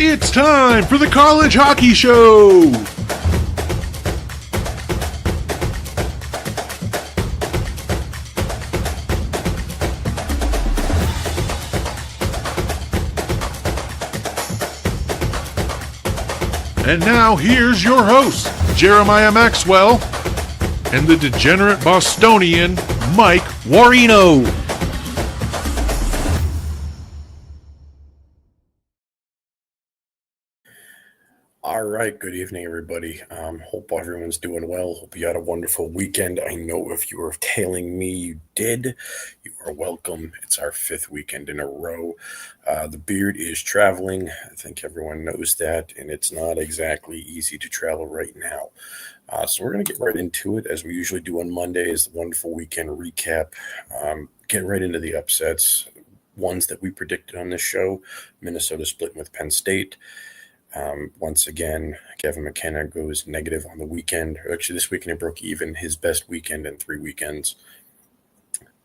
It's time for the College Hockey Show! And now here's your host, Jeremiah Maxwell, and the degenerate Bostonian, Mike Warino. All right, good evening, everybody. Hope everyone's doing well. Hope you had a wonderful weekend. I know if you were tailing me, you did. You are welcome. It's our fifth weekend in a row. The beard is traveling. I think everyone knows that, and it's not exactly easy to travel right now. So we're going to get right into it, as we usually do on Monday, is the wonderful weekend recap. Get right into the upsets, ones that we predicted on this show. Minnesota splitting with Penn State. Once again, Kevin McKenna goes negative on the weekend. Actually, this weekend he broke even, his best weekend in 3 weekends.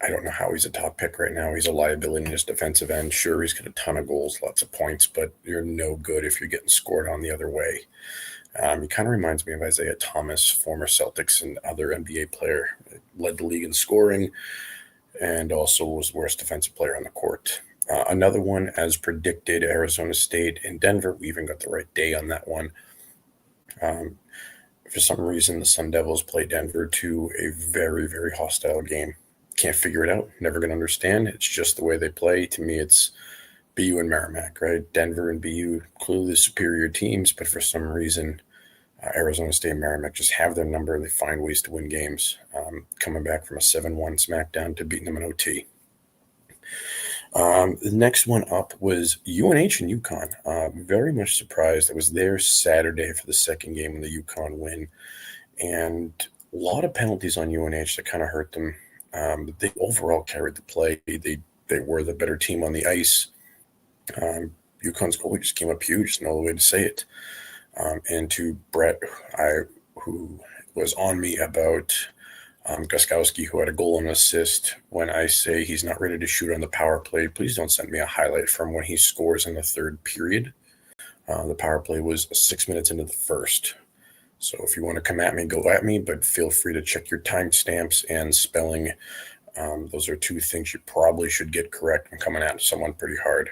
I don't know how he's a top pick right now. He's a liability in his defensive end. Sure, he's got a ton of goals, lots of points, but you're no good if you're getting scored on the other way. He kind of reminds me of Isaiah Thomas, former Celtics and other NBA player. Led the league in scoring and also was the worst defensive player on the court. Another one, as predicted, Arizona State and Denver. We even got the right day on that one. For some reason, the Sun Devils play Denver to a very, very hostile game. Can't figure it out. Never going to understand. It's just the way they play. To me, it's BU and Merrimack, right? Denver and BU, clearly the superior teams, but for some reason, Arizona State and Merrimack just have their number and they find ways to win games. Coming back from a 7-1 smackdown to beating them in OT. The next one up was UNH and UConn. Very much surprised. I was there Saturday for the second game in the UConn win, and a lot of penalties on UNH that kind of hurt them. But they overall carried the play. They were the better team on the ice. UConn's goalie just came up huge. No other way to say it. And to Brett, who was on me about Guskowski, who had a goal and assist. When I say he's not ready to shoot on the power play, please don't send me a highlight from when he scores in the third period. The power play was 6 minutes into the first. So if you want to come at me, go at me, but feel free to check your timestamps and spelling. Those are two things you probably should get correct when coming at someone pretty hard.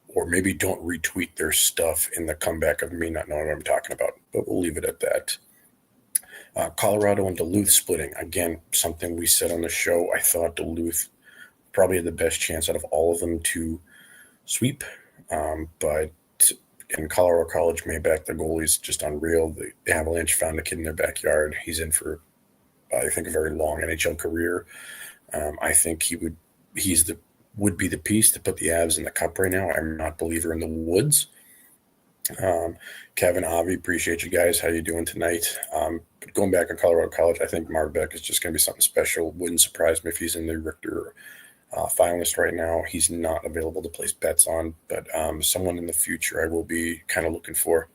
Or maybe don't retweet their stuff in the comeback of me not knowing what I'm talking about. But we'll leave it at that. Colorado and Duluth splitting. Again, something we said on the show. I thought Duluth probably had the best chance out of all of them to sweep. But in Colorado College, Mayback, the goalie's just unreal. The Avalanche found a kid in their backyard. He's in for, I think, a very long NHL career. I think would be the piece to put the Avs in the cup right now. I'm not a believer in the Woods. Kevin, Avi, appreciate you guys. How you doing tonight? But going back to Colorado College, I think Marbeck is just going to be something special. Wouldn't surprise me if he's in the Richter finalist right now. He's not available to place bets on, but someone in the future I will be kind of looking for.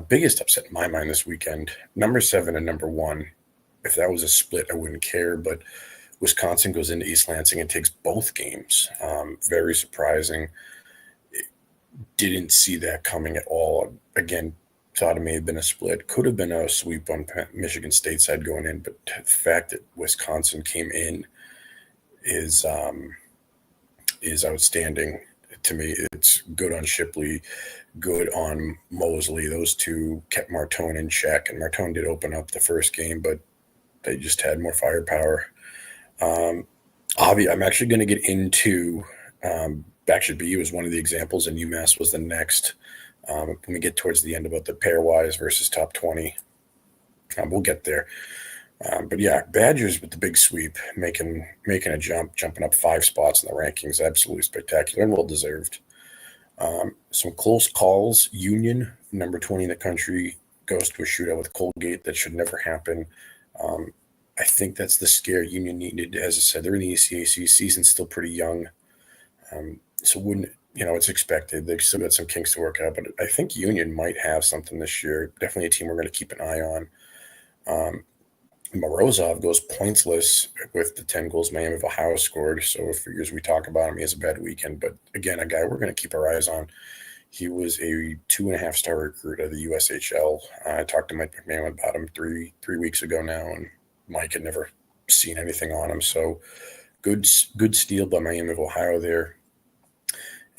Biggest upset in my mind this weekend, number 7 and number 1. If that was a split, I wouldn't care, but Wisconsin goes into East Lansing and takes both games. Very surprising. Didn't see that coming at all. Again, thought it may have been a split. Could have been a sweep on Michigan State side going in, but the fact that Wisconsin came in is outstanding to me. It's good on Shipley, good on Mosley. Those two kept Martone in check, and Martone did open up the first game, but they just had more firepower. Avi, I'm actually going to get into actually BU is one of the examples, and UMass was the next. When we get towards the end about the pairwise versus top 20, we'll get there. But yeah, Badgers with the big sweep, making a jumping up 5 spots in the rankings, absolutely spectacular and well deserved. Some close calls. Union, number 20 in the country, goes to a shootout with Colgate. That should never happen. I think that's the scare Union needed. As I said, they're in the ECAC. Season's still pretty young. So it's expected. They've still got some kinks to work out, but I think Union might have something this year. Definitely a team we're going to keep an eye on. Morozov goes pointsless with the 10 goals Miami of Ohio scored. So it figures we talk about him. He has a bad weekend. But again, a guy we're going to keep our eyes on. He was a 2.5-star recruit of the USHL. I talked to Mike McMahon about him three weeks ago now, and Mike had never seen anything on him. So good steal by Miami of Ohio there.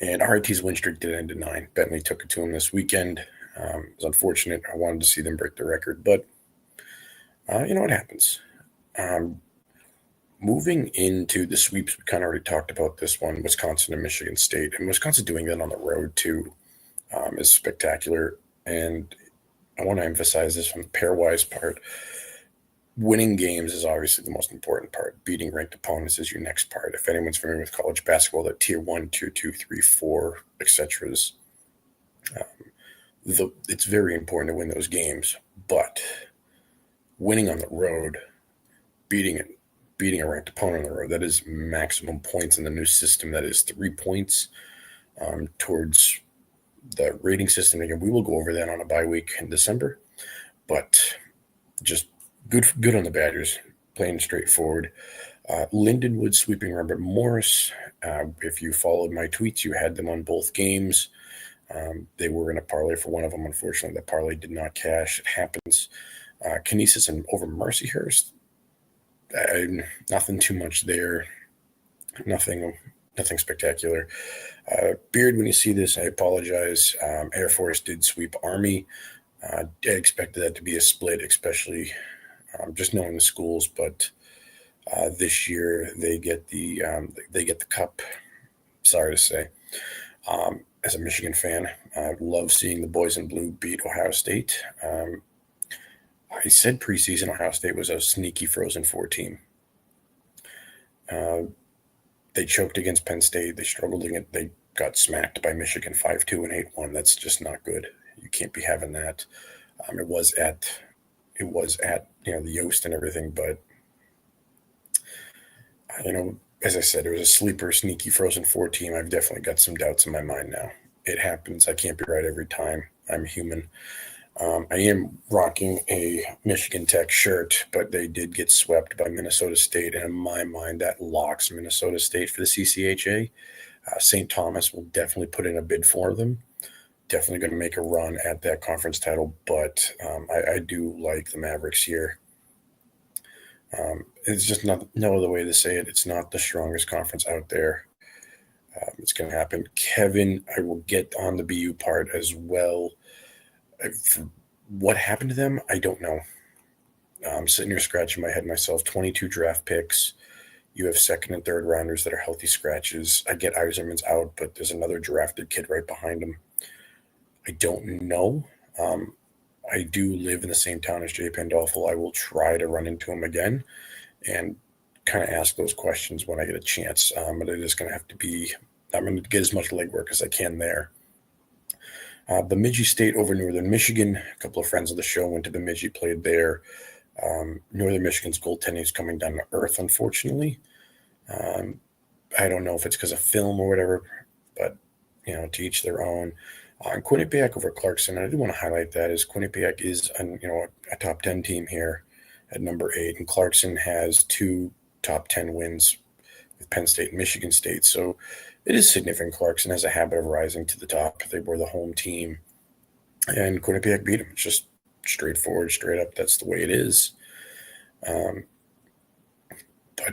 And RIT's win streak did end at 9. Bentley took it to him this weekend. It was unfortunate. I wanted to see them break the record, but you know what happens. Moving into the sweeps, we kind of already talked about this one, Wisconsin and Michigan State. And Wisconsin doing that on the road, too, is spectacular. And I want to emphasize this from the pairwise part. Winning games is obviously the most important part. Beating ranked opponents is your next part. If anyone's familiar with college basketball, that tier 1, tier 2, 3, 4, etc. It's very important to win those games. But winning on the road, beating a ranked opponent on the road, that is maximum points in the new system. That is 3 points towards the rating system. Again, we will go over that on a bye week in December. But just good on the Badgers, playing straightforward. Lindenwood sweeping Robert Morris. If you followed my tweets, you had them on both games. They were in a parlay for one of them. Unfortunately, the parlay did not cash. It happens. Kinesis and over Mercyhurst. Nothing too much there. Nothing spectacular. Beard, when you see this, I apologize. Air Force did sweep Army. I expected that to be a split, especially just knowing the schools. But this year they get the cup. Sorry to say. As a Michigan fan, I love seeing the boys in blue beat Ohio State. I said preseason Ohio State was a sneaky Frozen Four team. They choked against Penn State. They struggled against. They got smacked by Michigan 5-2 and 8-1. That's just not good. You can't be having that. It was at the Yost and everything, but as I said, it was a sleeper, sneaky Frozen Four team. I've definitely got some doubts in my mind now. It happens. I can't be right every time. I'm human. I am rocking a Michigan Tech shirt, but they did get swept by Minnesota State. And in my mind, that locks Minnesota State for the CCHA. St. Thomas will definitely put in a bid for them. Definitely going to make a run at that conference title, but I do like the Mavericks here. It's just no other way to say it. It's not the strongest conference out there. It's going to happen. Kevin, I will get on the BU part as well. What happened to them, I don't know. I'm sitting here scratching my head myself. 22 draft picks. You have second and third rounders that are healthy scratches. I get Iserman's out, but there's another drafted kid right behind him. I don't know. I do live in the same town as Jay Pandolfo. I will try to run into him again and kind of ask those questions when I get a chance. But it is going to have to be, I'm going to get as much legwork as I can there. Bemidji State over Northern Michigan. A couple of friends of the show went to Bemidji, played there. Northern Michigan's goaltending is coming down to earth, unfortunately. I don't know if it's because of film or whatever, but, to each their own. Quinnipiac over Clarkson, and I do want to highlight that, is Quinnipiac is a top 10 team here at number 8, and Clarkson has 2 top 10 wins with Penn State and Michigan State. So it is significant. Clarkson has a habit of rising to the top. They were the home team, and Quinnipiac beat them. It's just straightforward, straight up. That's the way it is. But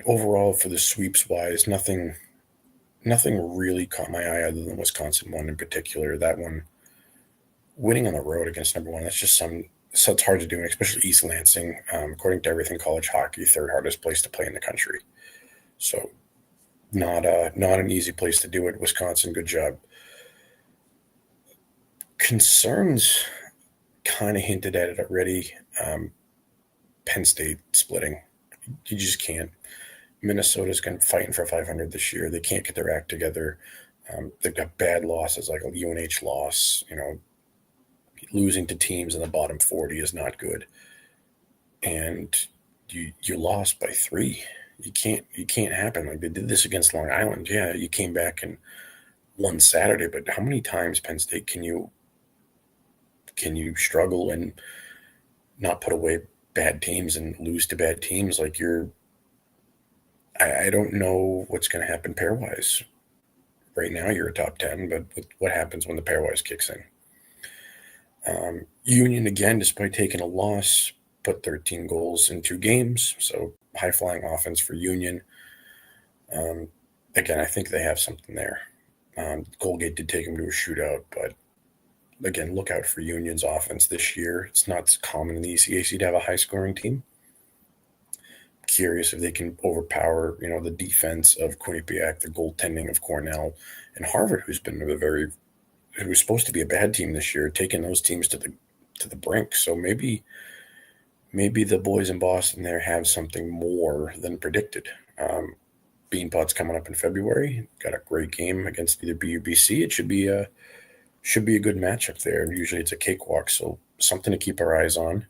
overall, for the sweeps-wise, nothing really caught my eye other than Wisconsin one in particular. That one, winning on the road against number 1, that's just so it's hard to do, especially East Lansing. According to Everything College Hockey, 3rd hardest place to play in the country. So not an easy place to do it. Wisconsin, good job. Concerns, kind of hinted at it already. Penn State splitting. You just can't. Minnesota's fighting for 500 this year. They can't get their act together. They've got bad losses, like a UNH loss. Losing to teams in the bottom 40 is not good. And you lost by 3. You can't happen. Like they did this against Long Island. Yeah, you came back and won Saturday, but how many times Penn State can you struggle and not put away bad teams and lose to bad teams. Like I don't know what's going to happen pairwise. Right now, you're a top 10, but what happens when the pairwise kicks in? Union, again, despite taking a loss, put 13 goals in 2 games, so high-flying offense for Union. Again, I think they have something there. Colgate did take them to a shootout, but again, look out for Union's offense this year. It's not common in the ECAC to have a high-scoring team. Curious if they can overpower, the defense of Quinnipiac, the goaltending of Cornell, and Harvard, who's supposed to be a bad team this year, taking those teams to the brink. So maybe the boys in Boston there have something more than predicted. Beanpot's coming up in February. Got a great game against either BUBC. It should be a good matchup there. Usually it's a cakewalk, so something to keep our eyes on.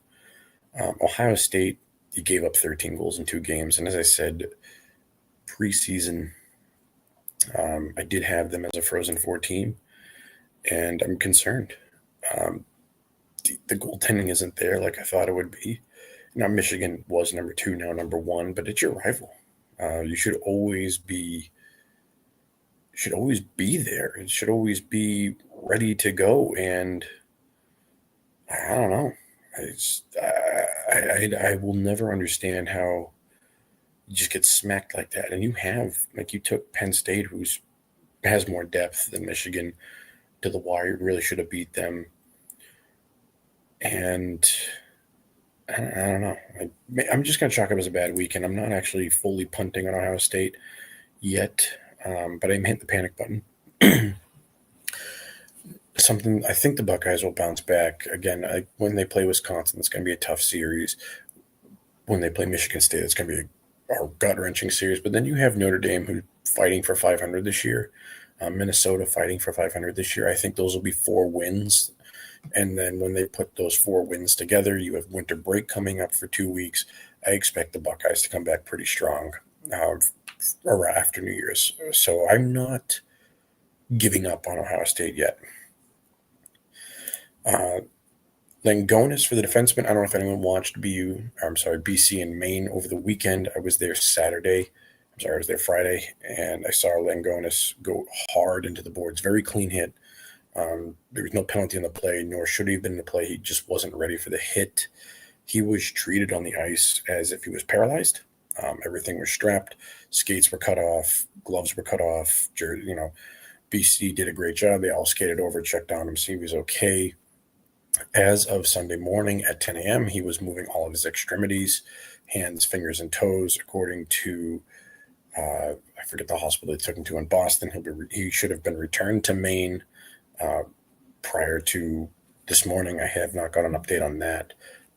Ohio State, you gave up 13 goals in 2 games, and as I said, preseason, I did have them as a Frozen Four team, and I'm concerned. The goaltending isn't there like I thought it would be. Now, Michigan was number 2, now number 1, but it's your rival. You should always be there. It should always be ready to go. And I don't know. I will never understand how you just get smacked like that. And you took Penn State, has more depth than Michigan, to the wire. You really should have beat them. And I don't know. I'm just going to chalk up as a bad weekend. I'm not actually fully punting on Ohio State yet, but I'm hitting the panic button. I think the Buckeyes will bounce back. Again, when they play Wisconsin, it's going to be a tough series. When they play Michigan State, it's going to be a gut-wrenching series. But then you have Notre Dame, who's fighting for 500 this year. Minnesota fighting for 500 this year. I think those will be 4 wins. And then when they put those 4 wins together, you have winter break coming up for 2 weeks. I expect the Buckeyes to come back pretty strong after New Year's. So I'm not giving up on Ohio State yet. Langonis for the defenseman. I don't know if anyone watched BC and Maine over the weekend. I was there Friday, and I saw Langonis go hard into the boards. Very clean hit. There was no penalty on the play, nor should he have been in the play. He just wasn't ready for the hit. He was treated on the ice as if he was paralyzed. Everything was strapped. Skates were cut off. Gloves were cut off. BC did a great job. They all skated over, checked on him, see if he was okay. As of Sunday morning at 10 a.m., he was moving all of his extremities, hands, fingers, and toes, according to I forget the hospital they took him to in Boston. He should have been returned to Maine prior to this morning. I have not got an update on that,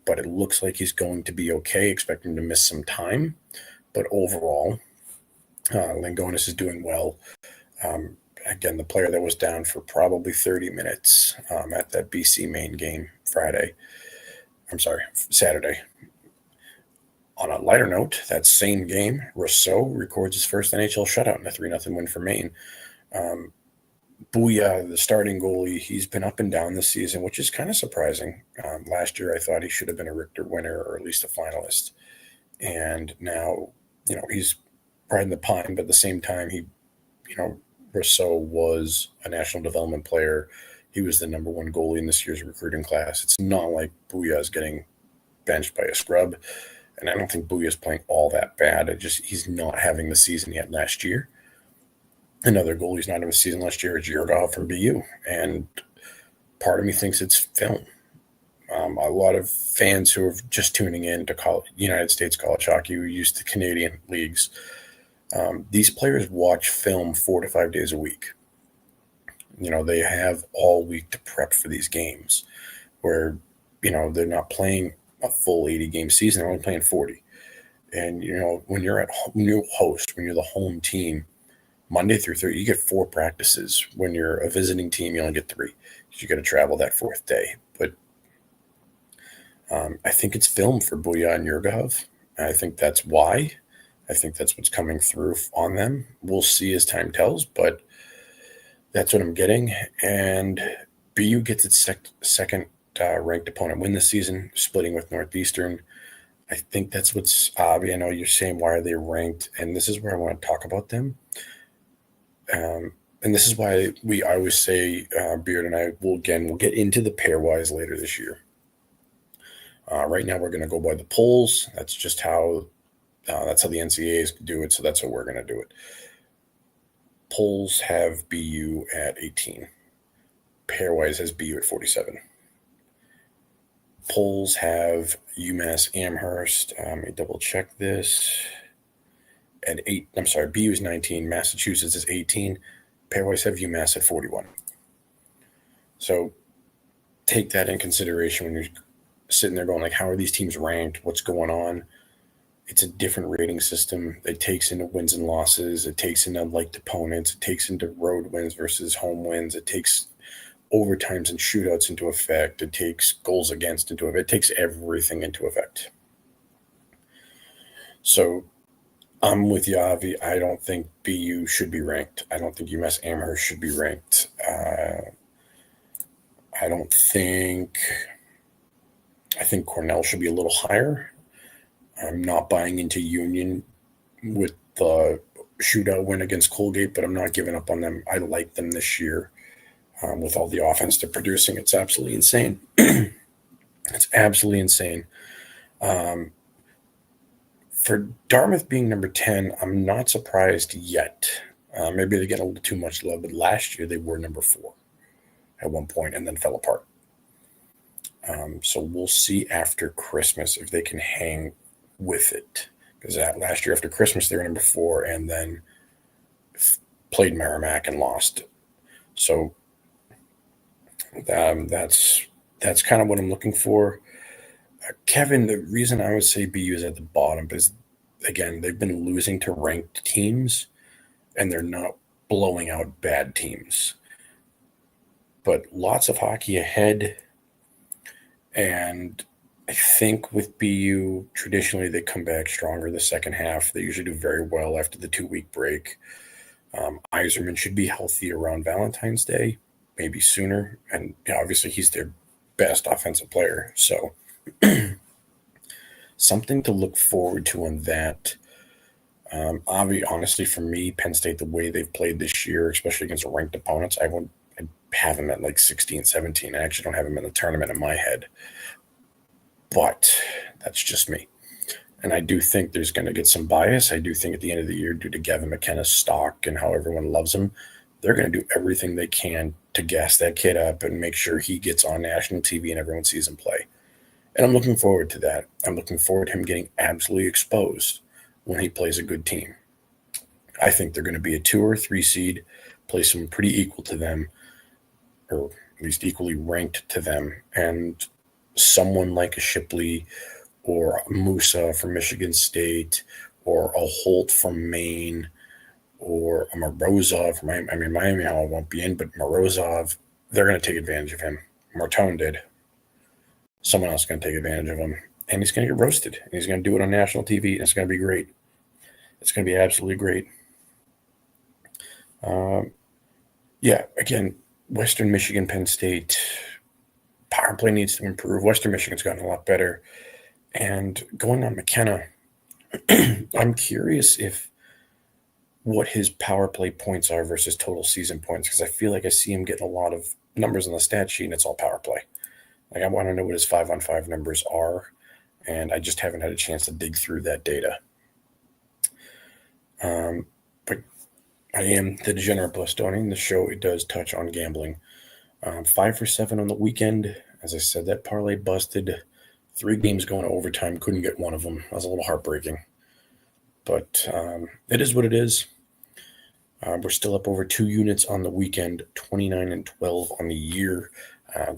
but it looks like he's going to be okay. Expect him to miss some time, but overall, Langonis is doing well. Again, the player that was down for probably 30 minutes at that BC Maine game Saturday. On a lighter note, that same game, Rousseau records his first NHL shutout in a 3-0 win for Maine. Booyah, the starting goalie, he's been up and down this season, which is kind of surprising. Last year, I thought he should have been a Richter winner or at least a finalist. And now, he's riding the pine, but at the same time, Rousseau was a national development player. He was the number 1 goalie in this year's recruiting class. It's not like Booyah is getting benched by a scrub. And I don't think Booyah is playing all that bad. He's not having the season yet last year. Another goalie's not having a season last year is Yurgov from BU. And part of me thinks it's film. A lot of fans who are just tuning in to United States college hockey, who are used to Canadian leagues, these players watch film 4 to 5 days a week. They have all week to prep for these games where, they're not playing a full 80-game season. They're only playing 40. And, when you're the home team, Monday through Thursday, you get 4 practices. When you're a visiting team, you only get 3 because you got to travel that 4th day. But I think it's film for Booyah and Yurgov. I think that's why. I think that's what's coming through on them. We'll see as time tells, but that's what I'm getting. And BU gets its second ranked opponent win this season, splitting with Northeastern. I think that's what's Avi. I know you're saying why are they ranked, and this is where I want to talk about them. And this is why I always say Beard and I we'll get into the pairwise later this year. Right now we're going to go by the polls. That's just how the NCAAs do it. So that's how we're going to do it. Polls have BU at 18. Pairwise has BU at 47. Polls have UMass Amherst. Let me double check this. At 8, I'm sorry, BU is 19. Massachusetts is 18. Pairwise have UMass at 41. So take that in consideration when you're sitting there going like, how are these teams ranked? What's going on? It's a different rating system. It takes into wins and losses. It takes into liked opponents. It takes into road wins versus home wins. It takes overtimes and shootouts into effect. It takes goals against into effect. It takes everything into effect. So I'm with you, Avi. I don't think BU should be ranked. I don't think UMass Amherst should be ranked. I think Cornell should be a little higher. I'm not buying into Union with the shootout win against Colgate, but I'm not giving up on them. I like them this year with all the offense they're producing. It's absolutely insane. It's absolutely insane. For Dartmouth being number 10, I'm not surprised yet. Maybe they get a little too much love, but last year they were number 4 at one point and then fell apart. So we'll see after Christmas if they can hang with it. Because last year after Christmas they were number 4 and then played Merrimack and lost. So that's kind of what I'm looking for. Kevin, the reason I would say BU is at the bottom is, again, they've been losing to ranked teams, and they're not blowing out bad teams. But lots of hockey ahead, and I think with BU, traditionally they come back stronger the second half. They usually do very well after the 2-week break. Iserman should be healthy around Valentine's Day, maybe sooner, and obviously he's their best offensive player, so something to look forward to on that. Honestly, for me, Penn State, the way they've played this year, especially against ranked opponents, I have them at like 16, 17. I actually don't have them in the tournament in my head. But that's just me. And I do think there's going to get some bias. I do think at the end of the year, due to Gavin McKenna's stock and how everyone loves him, they're going to do everything they can to gas that kid up and make sure he gets on national TV and everyone sees him play. And I'm looking forward to that. I'm looking forward to him getting absolutely exposed when he plays a good team. I think they're going to be a 2 or 3 seed, play someone pretty equal to them, or at least equally ranked to them. And someone like a Shipley or a Musa from Michigan State or a Holt from Maine or a Morozov from Miami, I won't be in, but Morozov, they're going to take advantage of him. Martone did. Someone else is going to take advantage of him, and he's going to get roasted. And he's going to do it on national TV, and it's going to be great. It's going to be absolutely great. Again, Western Michigan, Penn State, power play needs to improve. Western Michigan's gotten a lot better. And going on McKenna, I'm curious what his power play points are versus total season points, because I feel like I see him getting a lot of numbers on the stat sheet, and it's all power play. Like, I want to know what his 5-on-5 numbers are, and I just haven't had a chance to dig through that data. But I am the Degenerate Bostonian. The show, it does touch on gambling. 5 for 7 on the weekend. As I said, that parlay busted. 3 games going to overtime. Couldn't get one of them. That was a little heartbreaking. But it is what it is. We're still up over 2 units on the weekend, 29-12 on the year.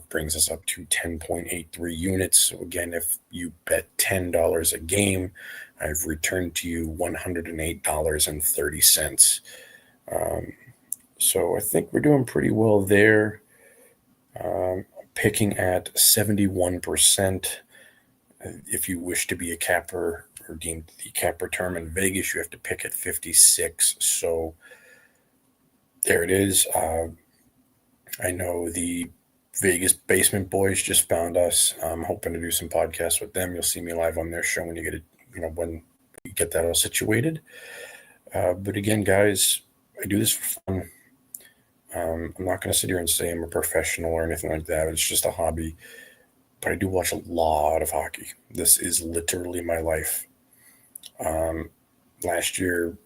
Brings us up to 10.83 units. So again, if you bet $10 a game, I've returned to you $108.30. So I think we're doing pretty well there. Picking at 71%. If you wish to be a capper or deemed the capper term in Vegas, you have to pick at 56. So there it is. I know the Vegas Basement Boys just found us. I'm hoping to do some podcasts with them. You'll see me live on their show when you get it, when we get that all situated. But again, guys, I do this for fun. I'm not going to sit here and say I'm a professional or anything like that. It's just a hobby. But I do watch a lot of hockey. This is literally my life. Last year,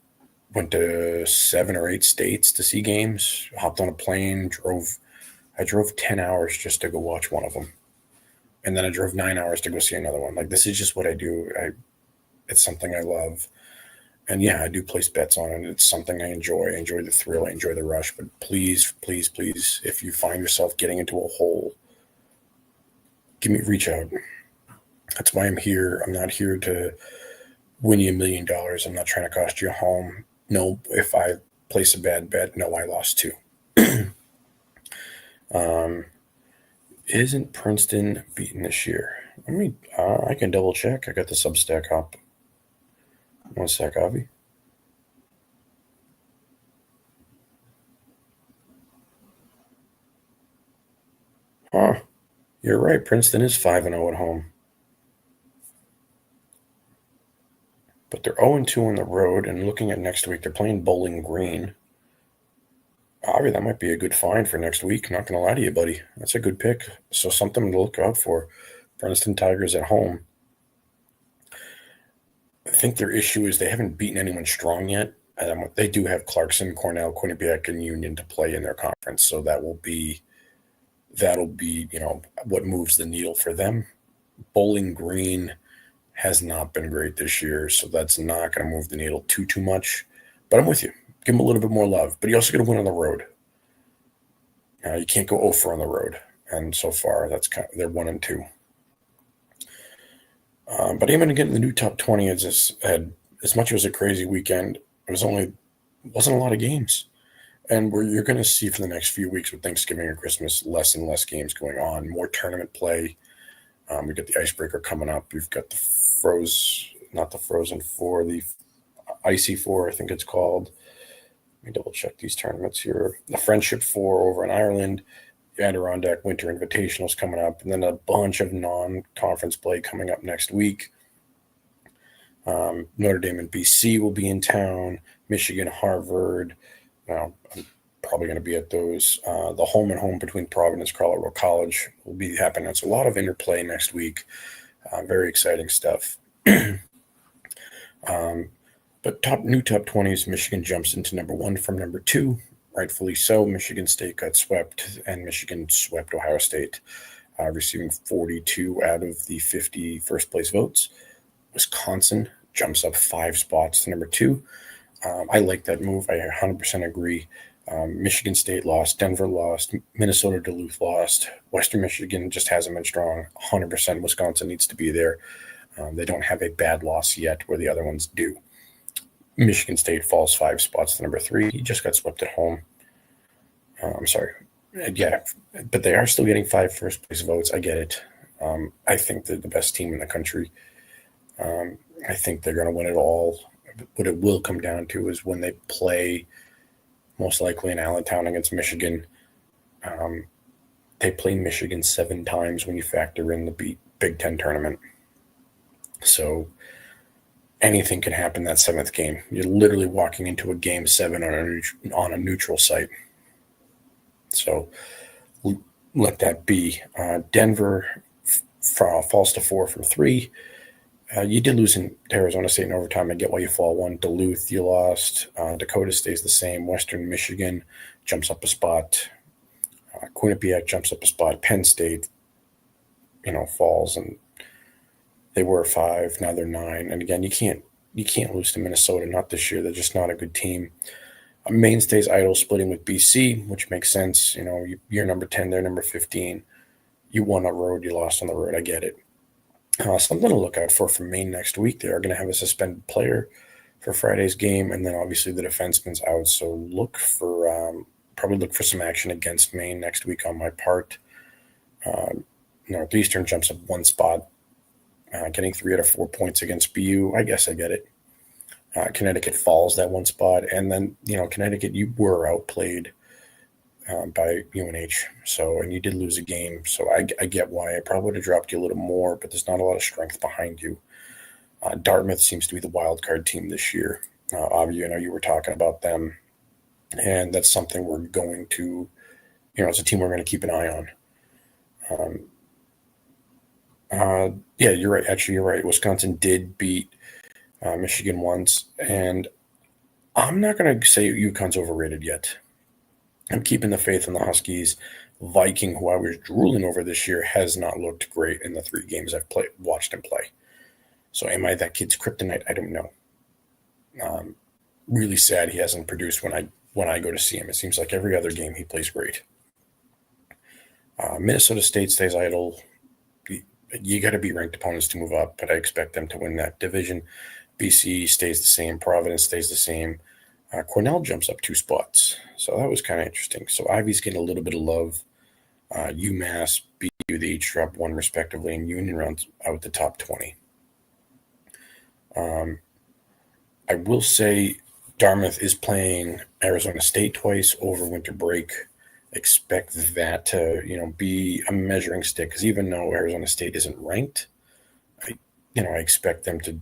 went to 7 or 8 states to see games. Hopped on a plane, I drove 10 hours just to go watch one of them. And then I drove 9 hours to go see another one. Like, this is just what I do. It's something I love. And yeah, I do place bets on it. It's something I enjoy. I enjoy the thrill. I enjoy the rush. But please, please, please, if you find yourself getting into a hole, reach out. That's why I'm here. I'm not here to win you $1 million. I'm not trying to cost you a home. No, if I place a bad bet, no, I lost too. Isn't Princeton beaten this year? I can double check. I got the Substack up. One sec, Avi. Huh. You're right. Princeton is 5-0 at home. But they're 0-2 on the road, and looking at next week, they're playing Bowling Green. Avi, that might be a good find for next week. Not going to lie to you, buddy. That's a good pick. So something to look out for. Princeton Tigers at home. I think their issue is they haven't beaten anyone strong yet. They do have Clarkson, Cornell, Quinnipiac, and Union to play in their conference. So that'll be what moves the needle for them. Bowling Green has not been great this year, so that's not going to move the needle too much. But I'm with you. Give them a little bit more love. But you also got to win on the road. You can't go 0 on the road. And so far, they're 1-2. But even again, the new top 20 had as much as a crazy weekend. It wasn't a lot of games. And you're going to see for the next few weeks with Thanksgiving and Christmas, less and less games going on, more tournament play. We got the Icebreaker coming up. We've got the not the Frozen Four, the Icy Four, I think it's called. Let me double check these tournaments here. The Friendship Four over in Ireland. The Adirondack Winter Invitational's coming up. And then a bunch of non-conference play coming up next week. Notre Dame and BC will be in town. Michigan, Harvard. I'm probably going to be at those. The home and home between Providence, Colorado College will be happening. It's a lot of interplay next week. Very exciting stuff. But new top 20s, Michigan jumps into number 1 from number 2. Rightfully so. Michigan State got swept, and Michigan swept Ohio State, receiving 42 out of the 50 first-place votes. Wisconsin jumps up 5 spots to number 2. I like that move. I 100% agree. Michigan State lost. Denver lost. Minnesota, Duluth lost. Western Michigan just hasn't been strong. 100% Wisconsin needs to be there. They don't have a bad loss yet where the other ones do. Michigan State falls 5 spots to number 3. He just got swept at home. I'm sorry. Yeah, but they are still getting 5 first-place votes. I get it. I think they're the best team in the country. I think they're going to win it all. What it will come down to is when they play, most likely in Allentown against Michigan. They play Michigan 7 times when you factor in the Big Ten tournament. So anything can happen that 7th game. You're literally walking into a game 7 on a neutral site. So let that be. Denver falls to 4 from 3. You did lose in Arizona State in overtime. I get why you fall 1. Duluth, you lost. Dakota stays the same. Western Michigan jumps up a spot. Quinnipiac jumps up a spot. Penn State, falls, and they were 5. Now they're 9. And again, you can't lose to Minnesota. Not this year. They're just not a good team. Maine stays idle, splitting with BC, which makes sense. You're number 10. They're number 15. You won on the road. You lost on the road. I get it. Something to look out for from Maine next week. They are going to have a suspended player for Friday's game, and then obviously the defenseman's out. So probably look for some action against Maine next week on my part. Northeastern jumps up 1 spot, getting 3 out of 4 points against BU. I guess I get it. Connecticut falls that 1 spot, and then Connecticut, you were outplayed by UNH. So, and you did lose a game, so I get why. I probably would have dropped you a little more, but there's not a lot of strength behind you. Dartmouth seems to be the wild card team this year. Avi, I know you were talking about them, and that's something we're going to, it's a team we're going to keep an eye on. Yeah, you're right. Actually, you're right. Wisconsin did beat Michigan once, and I'm not going to say UConn's overrated yet. I'm keeping the faith in the Huskies. Viking, who I was drooling over this year, has not looked great in the 3 games I've watched him play. So am I that kid's kryptonite? I don't know. Really sad he hasn't produced when I go to see him. It seems like every other game he plays great. Minnesota State stays idle. You got to beat ranked opponents to move up, but I expect them to win that division. BC stays the same. Providence stays the same. Cornell jumps up 2 spots. So that was kind of interesting. So Ivy's getting a little bit of love. UMass, BU, they each dropped 1 respectively, and Union rounds out the top 20. I will say Dartmouth is playing Arizona State twice over winter break. Expect that to, be a measuring stick, because even though Arizona State isn't ranked, I expect them to,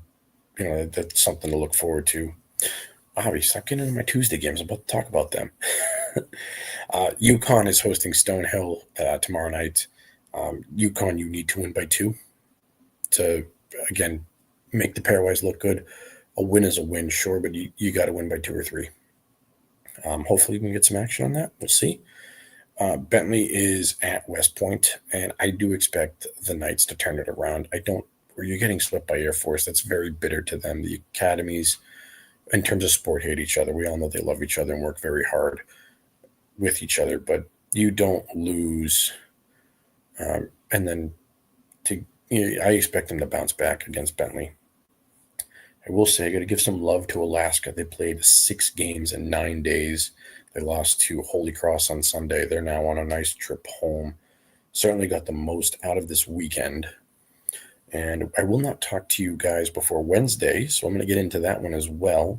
that's something to look forward to. Obviously, stop getting into my Tuesday games. I'm about to talk about them. UConn is hosting Stonehill tomorrow night. UConn, you need to win by 2 to, again, make the pairwise look good. A win is a win, sure, but you got to win by 2 or 3. Hopefully we can get some action on that. We'll see. Bentley is at West Point, and I do expect the Knights to turn it around. Where you're getting swept by Air Force, that's very bitter to them. The academies, in terms of sport, hate each other. We all know they love each other and work very hard with each other, but you don't lose. And then I expect them to bounce back against Bentley. I will say I got to give some love to Alaska. They played 6 games in 9 days. They lost to Holy Cross on Sunday. They're now on a nice trip home. Certainly got the most out of this weekend. And I will not talk to you guys before Wednesday, so I'm going to get into that one as well.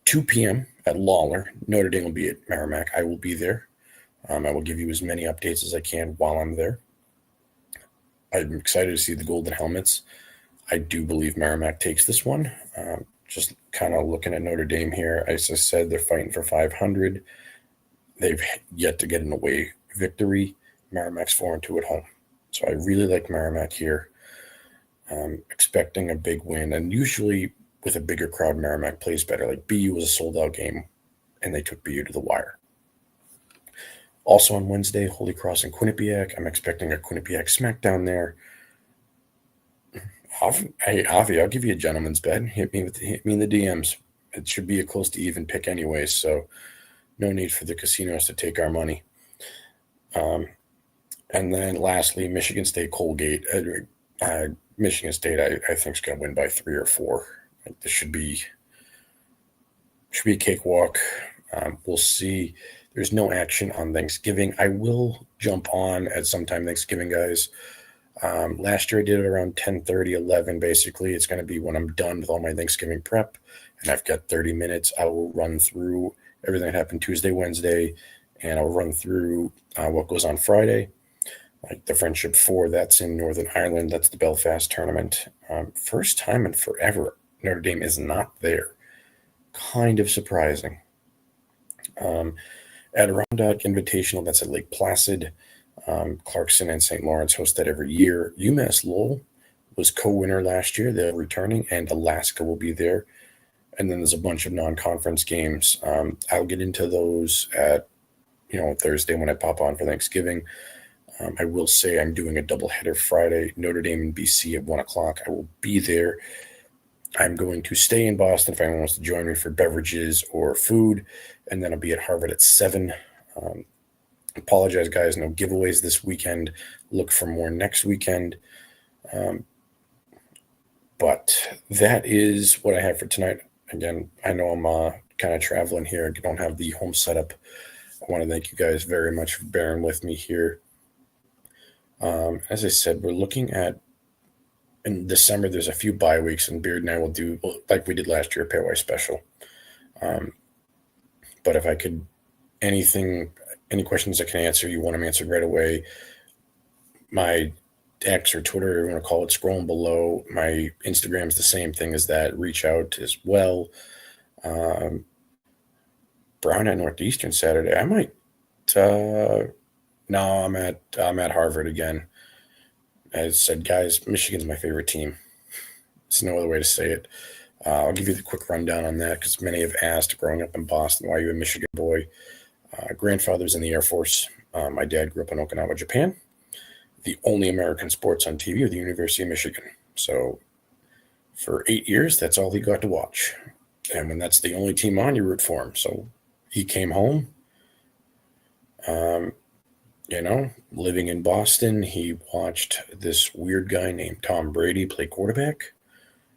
2 p.m. at Lawler. Notre Dame will be at Merrimack. I will be there. I will give you as many updates as I can while I'm there. I'm excited to see the Golden Helmets. I do believe Merrimack takes this one. Just kind of looking at Notre Dame here. As I said, they're fighting for 500. They've yet to get an away victory. Merrimack's 4-2 at home. So I really like Merrimack here. Expecting a big win. And usually with a bigger crowd, Merrimack plays better. Like BU was a sold-out game, and they took BU to the wire. Also on Wednesday, Holy Cross and Quinnipiac. I'm expecting a Quinnipiac smackdown there. Hey, Avi, I'll give you a gentleman's bet. Hit me in the DMs. It should be a close to even pick anyway, so no need for the casinos to take our money. And then lastly, Michigan State Colgate. Michigan State, I think, is going to win by 3 or 4. This should be a cakewalk. We'll see. There's no action on Thanksgiving. I will jump on at sometime Thanksgiving, guys. Last year I did it around 10:30, 11. Basically, it's going to be when I'm done with all my Thanksgiving prep, and I've got 30 minutes. I will run through everything that happened Tuesday, Wednesday, and I'll run through what goes on Friday. Like the Friendship 4, that's in Northern Ireland. That's the Belfast tournament. First time in forever, Notre Dame is not there. Kind of surprising. Adirondack Invitational, that's at Lake Placid. Clarkson and St. Lawrence host that every year. UMass Lowell was co-winner last year. They're returning, and Alaska will be there. And then there's a bunch of non-conference games. I'll get into those at Thursday when I pop on for Thanksgiving. I will say I'm doing a doubleheader Friday, Notre Dame and BC at 1 o'clock. I will be there. I'm going to stay in Boston if anyone wants to join me for beverages or food, and then I'll be at Harvard at 7. Apologize, guys. No giveaways this weekend. Look for more next weekend. But that is what I have for tonight. Again, I know I'm kind of traveling here. I don't have the home setup. I want to thank you guys very much for bearing with me here. As I said, we're looking at in December, there's a few bye weeks, and Beard and I will do, like we did last year, a pairwise special. But if I could any questions I can answer, you want them answered right away. My X or Twitter, you want to call it, scrolling below. My Instagram's the same thing as that. Reach out as well. Brown at Northeastern Saturday. I might. No, I'm at Harvard again. As I said, guys, Michigan's my favorite team. There's no other way to say it. I'll give you the quick rundown on that because many have asked, growing up in Boston, why are you a Michigan boy? Grandfather's in the Air Force. My dad grew up in Okinawa, Japan. The only American sports on TV are the University of Michigan. So for 8 years, that's all he got to watch. And when that's the only team on, you root for him. So he came home. Living in Boston, he watched this weird guy named Tom Brady play quarterback.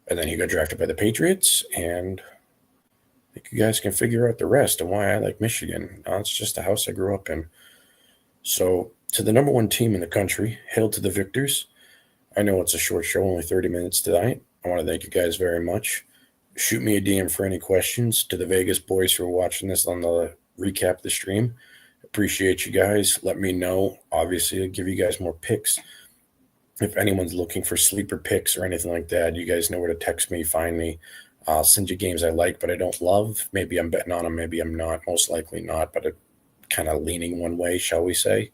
And then he got drafted by the Patriots. And I think you guys can figure out the rest and why I like Michigan. It's just the house I grew up in. So to the number one team in the country, hail to the victors. I know it's a short show, only 30 minutes tonight. I want to thank you guys very much. Shoot me a DM for any questions. To the Vegas boys who are watching this on the recap of the stream, appreciate you guys. Let me know. Obviously, I'll give you guys more picks. If anyone's looking for sleeper picks or anything like that, you guys know where to text me, find me. I'll send you games I like, but I don't love. Maybe I'm betting on them, maybe I'm not. Most likely not, but I'm kind of leaning one way, shall we say.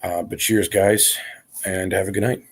But cheers, guys, and have a good night.